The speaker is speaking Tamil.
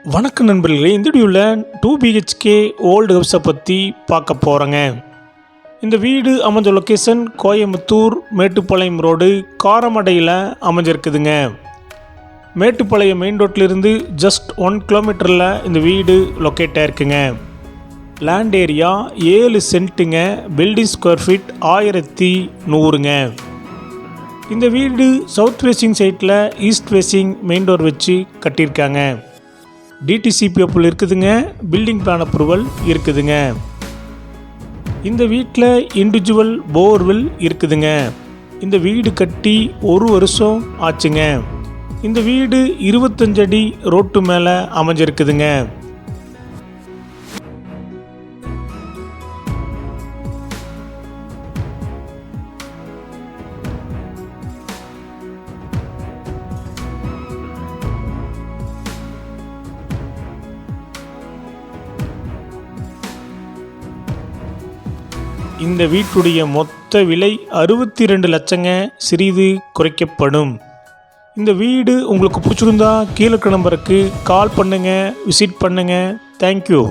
வணக்கம் நண்பர்களே, இந்த வீடியோவில் 2 BHK ஓல்டு ஹவுஸை பற்றி பார்க்க போகிறேங்க. இந்த வீடு அமைஞ்ச லொக்கேஷன் கோயம்புத்தூர் மேட்டுப்பாளையம் ரோடு காரமடையில் அமைஞ்சிருக்குதுங்க. மேட்டுப்பாளையம் மெயின் ரோட்டிலிருந்து ஜஸ்ட் 1 கிலோமீட்டரில் இந்த வீடு லொக்கேட் ஆகிருக்குங்க. லேண்ட் ஏரியா 7 சென்ட்டுங்க. பில்டிங் ஸ்கொயர் ஃபீட் 1100ங்க. இந்த வீடு சவுத் ஃபேஸிங் சைட்டில் ஈஸ்ட் ஃபேஸிங் மெயின் டோர் வச்சு கட்டியிருக்காங்க. டிடிசிபி அப்ரூவல் இருக்குதுங்க. பில்டிங் பிளான் அப்ரூவல் இருக்குதுங்க. இந்த வீட்டில் இண்டிவிஜுவல் போர்வெல் இருக்குதுங்க. இந்த வீடு கட்டி 1 வருஷம் ஆச்சுங்க. இந்த வீடு 25 அடி ரோட்டு மேலே அமைஞ்சிருக்குதுங்க. இந்த வீட்டுடைய மொத்த விலை 62 லட்சங்க. சிறிது குறைக்கப்படும். இந்த வீடு உங்களுக்கு பிடிச்சிருந்தா கீழே நம்பருக்கு கால் பண்ணுங்கள், விசிட் பண்ணுங்கள். தேங்க்யூ.